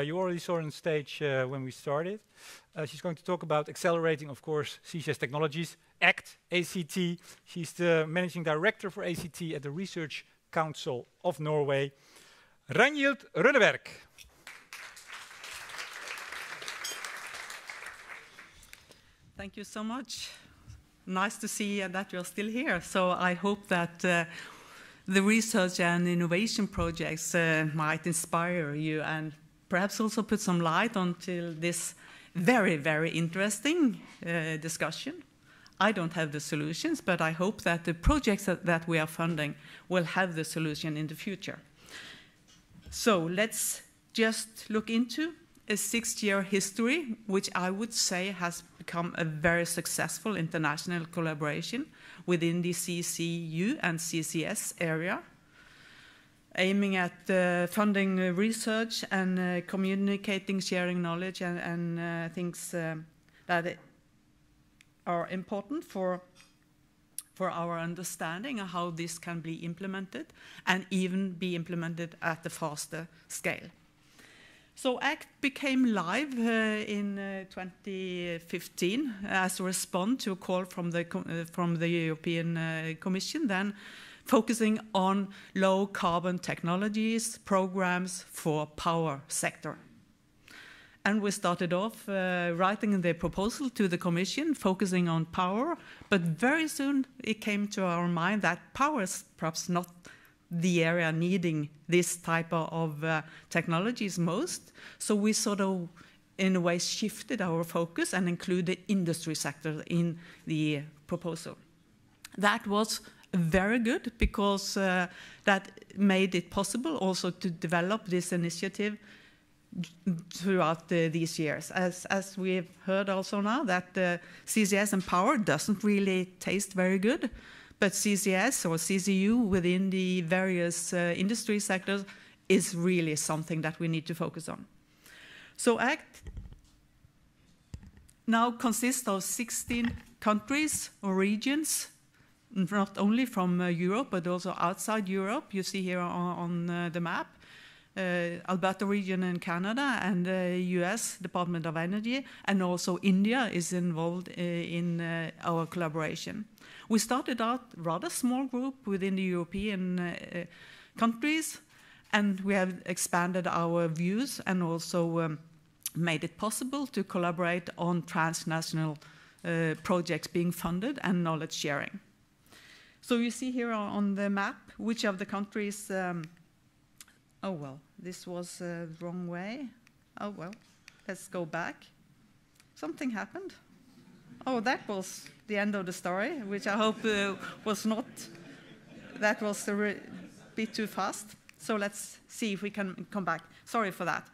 you already saw her on stage when we started. She's going to talk about accelerating, of course, CCS Technologies, ACT. She's the Managing Director for ACT at the Research Council of Norway. Ragnhild Rønneberg. Thank you so much. Nice to see that you're still here. So I hope that the research and innovation projects might inspire you and perhaps also put some light onto this very, very interesting discussion. I don't have the solutions, but I hope that the projects that we are funding will have the solution in the future. So let's just look into a 6-year history, which I would say has become a very successful international collaboration within the CCU and CCS area, aiming at funding research and communicating, sharing knowledge and things that are important for our understanding of how this can be implemented and even be implemented at a faster scale. So ACT became live in 2015 as a response to a call from the European Commission, then focusing on low carbon technologies, programs for power sector. And we started off writing the proposal to the Commission, focusing on power, but very soon it came to our mind that power is perhaps not the area needing this type of technologies most. So we sort of, in a way, shifted our focus and included industry sector in the proposal. That was very good because that made it possible also to develop this initiative throughout these years. As we've heard also now that CCS and power doesn't really taste very good, but CCS or CCU within the various industry sectors is really something that we need to focus on. So ACT now consists of 16 countries or regions, not only from Europe, but also outside Europe. You see here on the map, Alberta region in Canada and US Department of Energy, and also India is involved in our collaboration. We started out rather small group within the European countries, and we have expanded our views and also made it possible to collaborate on transnational projects being funded and knowledge sharing. So you see here on the map which of the countries, oh well, this was the wrong way. Oh well, let's go back. Something happened. Oh, that was the end of the story, which I hope was not, that was a bit too fast. So let's see if we can come back. Sorry for that.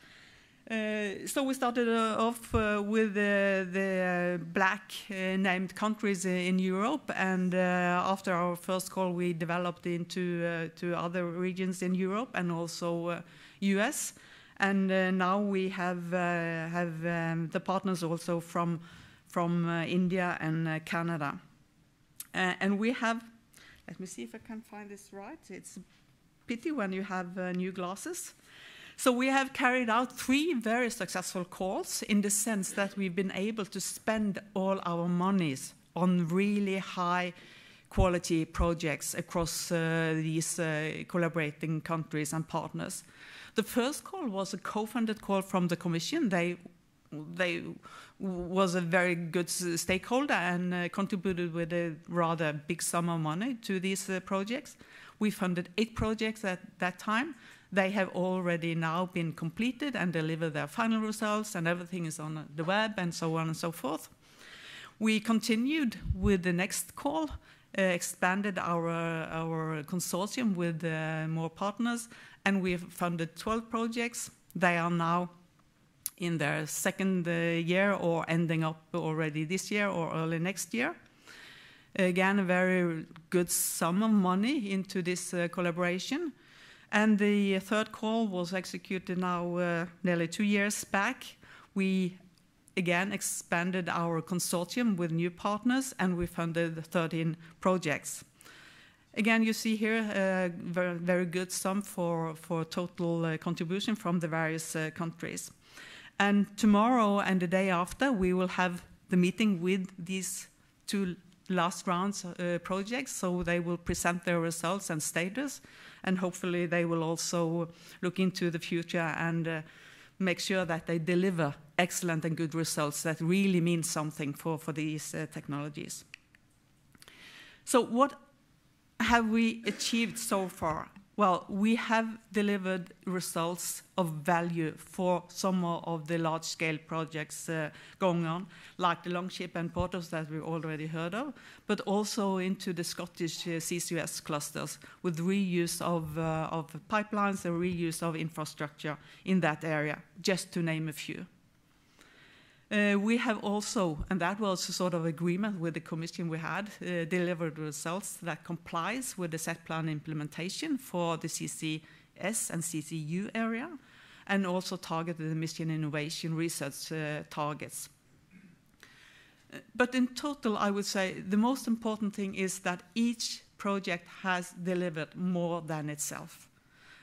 So we started off with the black named countries in Europe, and after our first call we developed into to other regions in Europe and also US, and now we have the partners also from India and Canada, and we have, let me see if I can find this right, it's a pity when you have new glasses. So we have carried out 3 very successful calls in the sense that we've been able to spend all our monies on really high quality projects across these collaborating countries and partners. The first call was a co-funded call from the Commission. They was a very good stakeholder and contributed with a rather big sum of money to these projects. We funded 8 projects at that time. They have already now been completed and delivered their final results, and everything is on the web and so on and so forth. We continued with the next call, expanded our consortium with more partners, and we've funded 12 projects. They are now in their second year or ending up already this year or early next year. Again, a very good sum of money into this collaboration. And the third call was executed now nearly 2 years back. We again expanded our consortium with new partners, and we funded 13 projects. Again, you see here a very, very good sum for total contribution from the various countries. And tomorrow and the day after, we will have the meeting with these two last rounds projects, so they will present their results and status, and hopefully they will also look into the future and make sure that they deliver excellent and good results that really mean something for these technologies. So what have we achieved so far? Well, we have delivered results of value for some of the large-scale projects going on, like the Longship and Portos that we already heard of, but also into the Scottish CCUS clusters with reuse of pipelines and reuse of infrastructure in that area, just to name a few. We have also, and that was a sort of agreement with the Commission we had, delivered results that complies with the set plan implementation for the CCS and CCU area, and also targeted the mission innovation research targets. But in total, I would say the most important thing is that each project has delivered more than itself.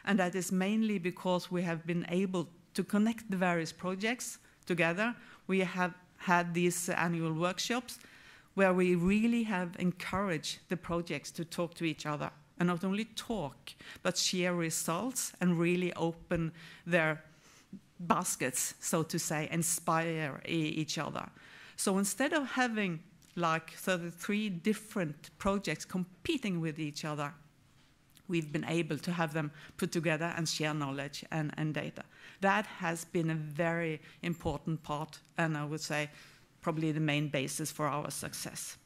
And that is mainly because we have been able to connect the various projects together. We have had these annual workshops where we really have encouraged the projects to talk to each other, and not only talk, but share results and really open their baskets, so to say, inspire each other. So instead of having like 33 different projects competing with each other, we've been able to have them put together and share knowledge and data. That has been a very important part, and I would say probably the main basis for our success.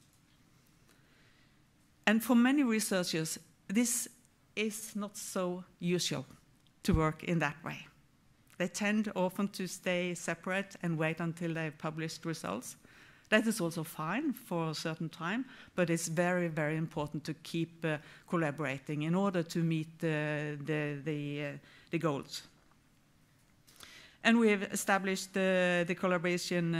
And for many researchers, this is not so usual to work in that way. They tend often to stay separate and wait until they've published results. That is also fine for a certain time, but it's very, very important to keep collaborating in order to meet the goals. And we have established the collaboration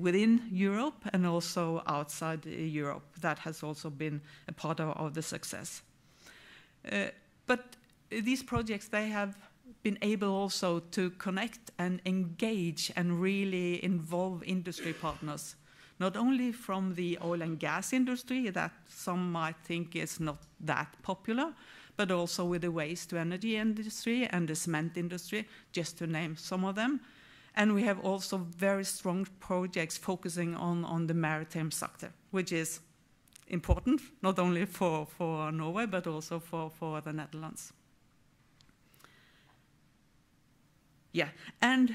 within Europe and also outside Europe. That has also been a part of the success. But these projects, they have been able also to connect and engage and really involve industry partners, not only from the oil and gas industry that some might think is not that popular, but also with the waste-to-energy industry and the cement industry, just to name some of them. And we have also very strong projects focusing on the maritime sector, which is important, not only for Norway, but also for the Netherlands. Yeah, and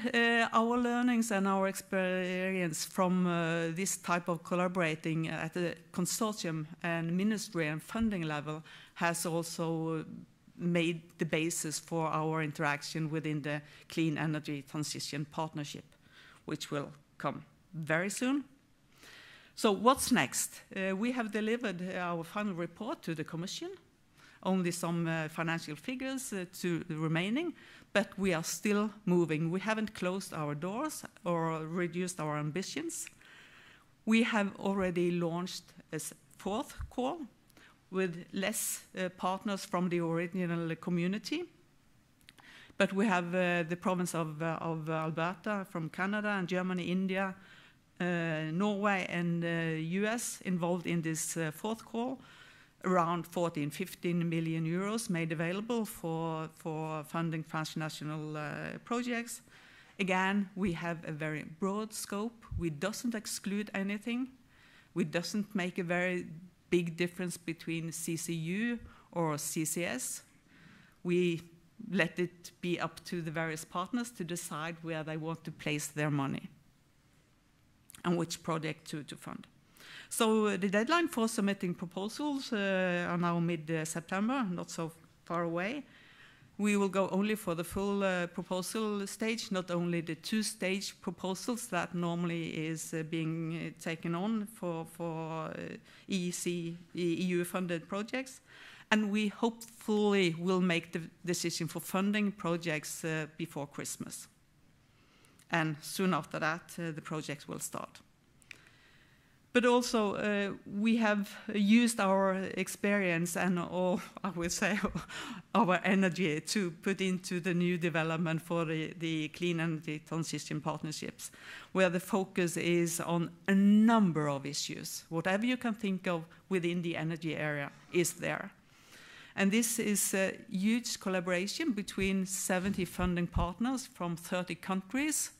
our learnings and our experience from this type of collaborating at the consortium and ministry and funding level has also made the basis for our interaction within the Clean Energy Transition Partnership, which will come very soon. So what's next? We have delivered our final report to the Commission, only some financial figures to the remaining, but we are still moving. We haven't closed our doors or reduced our ambitions. We have already launched a fourth call with less partners from the original community. But we have the province of Alberta from Canada and Germany, India, Norway and US involved in this fourth call. Around 15 million euros made available for funding transnational projects. Again, we have a very broad scope. We doesn't exclude anything. We doesn't make a very big difference between CCU or CCS. We let it be up to the various partners to decide where they want to place their money and which project to fund. So the deadline for submitting proposals are now mid-September, not so far away. We will go only for the full proposal stage, not only the two-stage proposals that normally is being taken on for EU-funded projects. And we hopefully will make the decision for funding projects before Christmas. And soon after that, the projects will start. But also, we have used our experience and all, I would say, our energy to put into the new development for the clean energy transition partnerships, where the focus is on a number of issues. Whatever you can think of within the energy area is there. And this is a huge collaboration between 70 funding partners from 30 countries.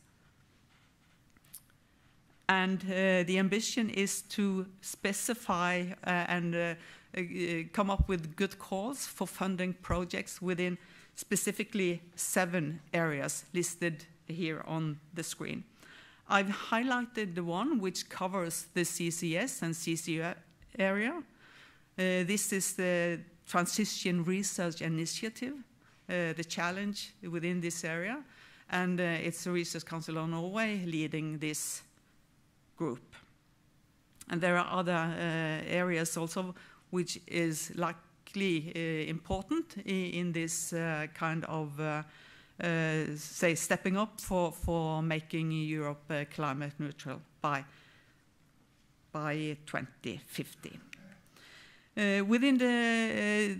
And the ambition is to specify and come up with good calls for funding projects within specifically 7 areas listed here on the screen. I've highlighted the one which covers the CCS and CCUS area. This is the Transition Research Initiative, the challenge within this area. And it's the Research Council of Norway leading this group. And there are other areas also which is likely important in this kind of, say, stepping up for making Europe climate neutral by 2050. Within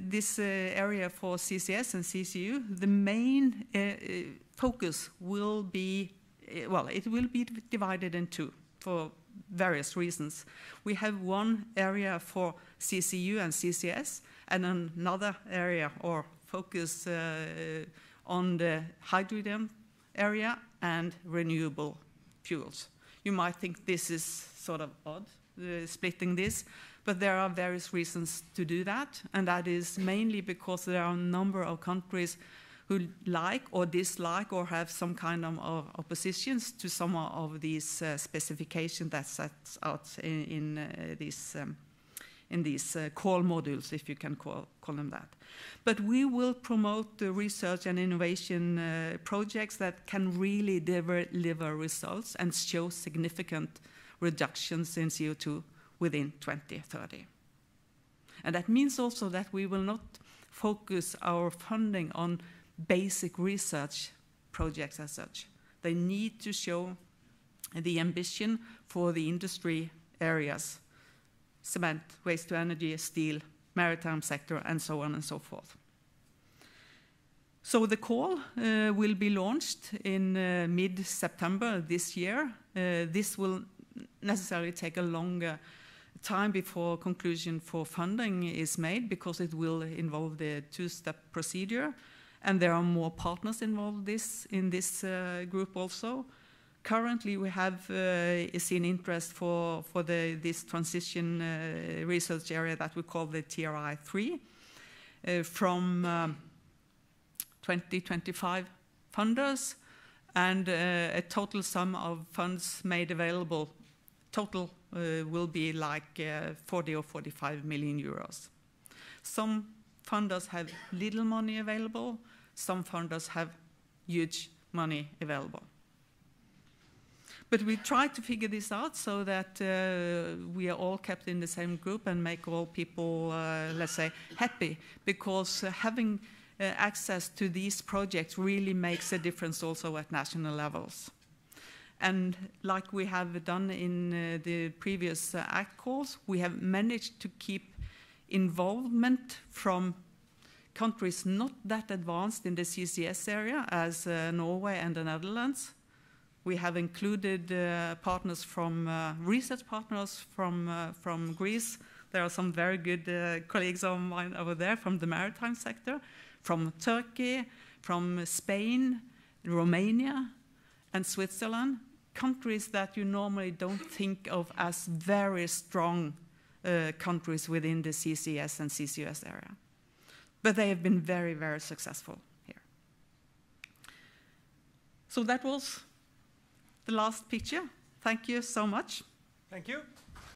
this area for CCS and CCU, the main focus will be, well, it will be divided in 2. For various reasons. We have one area for CCU and CCS, and another area or focus on the hydrogen area and renewable fuels. You might think this is sort of odd, splitting this, but there are various reasons to do that, and that is mainly because there are a number of countries who like or dislike or have some kind of oppositions to some of these specifications that sets out in these call modules, if you can call them that. But we will promote the research and innovation projects that can really deliver results and show significant reductions in CO2 within 2030. And that means also that we will not focus our funding on basic research projects as such. They need to show the ambition for the industry areas, cement, waste to energy, steel, maritime sector, and so on and so forth. So the call will be launched in mid-September this year. This will necessarily take a longer time before conclusion for funding is made because it will involve the 2-step procedure. And there are more partners involved in this group also. Currently, we have seen interest for this transition research area that we call the TRI 3 from 2025 funders, and a total sum of funds made available. Total will be like 40 or 45 million euros. Some funders have little money available. Some funders have huge money available. But we try to figure this out so that we are all kept in the same group and make all people, let's say, happy, because having access to these projects really makes a difference also at national levels. And like we have done in the previous ACT calls, we have managed to keep involvement from countries not that advanced in the CCS area as Norway and the Netherlands. We have included partners from research partners from Greece. There are some very good colleagues of mine over there from the maritime sector, from Turkey, from Spain, Romania, and Switzerland, countries that you normally don't think of as very strong countries within the CCS and CCUS area. But they have been very, very successful here. So that was the last picture. Thank you so much. Thank you.